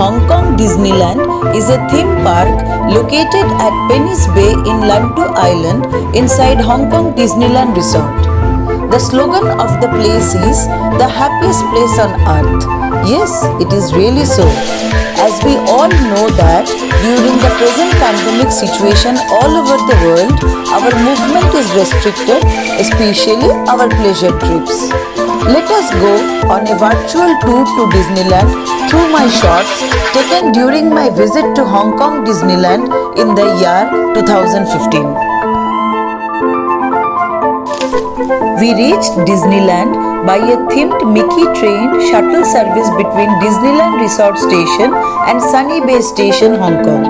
Hong Kong Disneyland is a theme park located at Penny's Bay in Lantau Island inside Hong Kong Disneyland Resort. The slogan of the place is the happiest place on earth. Yes, it is really so. As we all know that during the present pandemic situation all over the world, our movement is restricted, especially our pleasure trips. Let us go on a virtual tour to Disneyland through my shots taken during my visit to Hong Kong Disneyland in the year 2015. We reached Disneyland by a themed Mickey train shuttle service between Disneyland Resort Station and Sunny Bay Station, Hong Kong.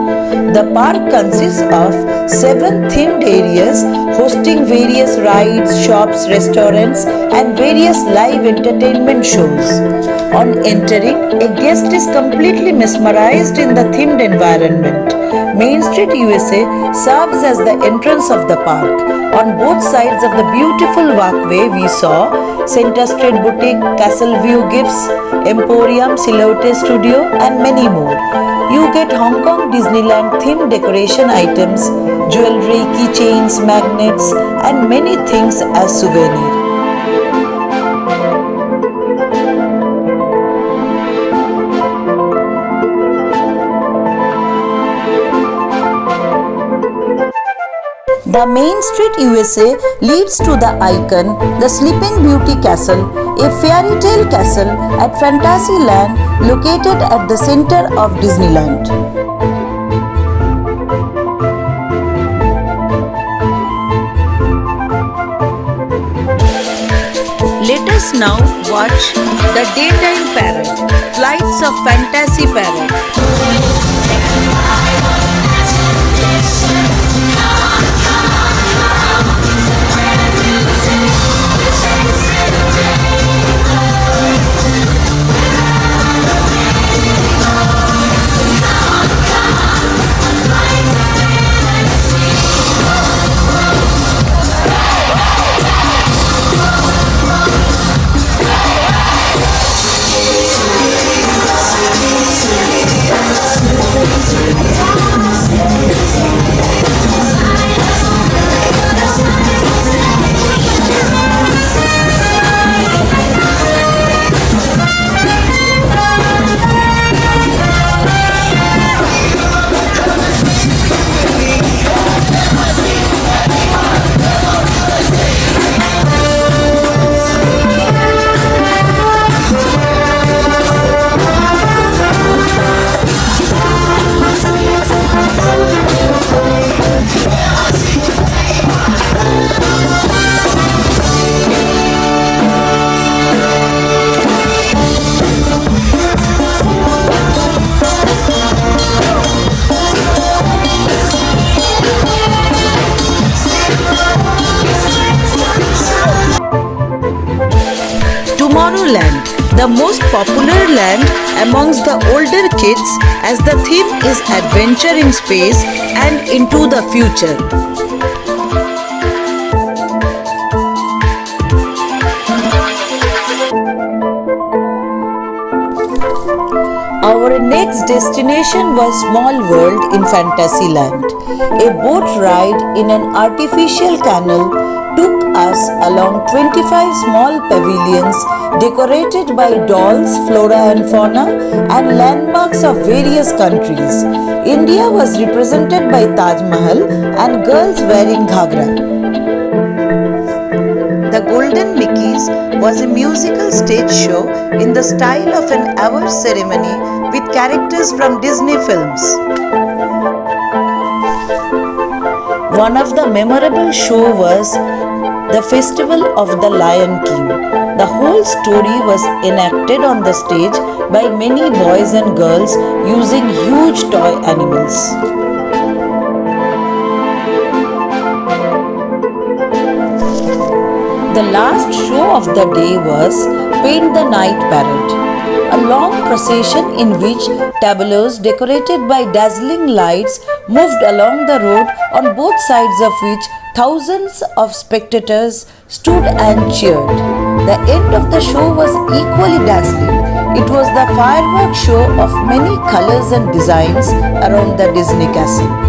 The park consists of 7 themed areas hosting various rides, shops, restaurants and various live entertainment shows. On entering, a guest is completely mesmerized in the themed environment. Main Street USA serves as the entrance of the park. On both sides of the beautiful walkway we saw Center Street Boutique, Castle View Gifts, Emporium, Silhouette Studio and many more. You get Hong Kong Disneyland themed decoration items, jewelry, keychains, magnets and many things as souvenir. The Main Street USA leads to the icon, the Sleeping Beauty Castle, a fairy tale castle at Fantasyland located at the center of Disneyland. Let us now watch the daytime parade, Flights of Fantasy Parade. Tomorrowland, the most popular land amongst the older kids as the theme is adventure in space and into the future. Our next destination was Small World in Fantasyland. A boat ride in an artificial canal took us along 25 small pavilions decorated by dolls, flora and fauna and landmarks of various countries. India was represented by Taj Mahal and girls wearing ghagra. The Golden Mickeys was a musical stage show in the style of an award ceremony with characters from Disney films. One of the memorable show was the Festival of the Lion King. The whole story was enacted on the stage by many boys and girls using huge toy animals. The last show of the day was Paint the Night Parade, a long procession in which tableaus decorated by dazzling lights moved along the road, on both sides of which thousands of spectators stood and cheered. The end of the show was equally dazzling. It was the fireworks show of many colors and designs around the Disney castle.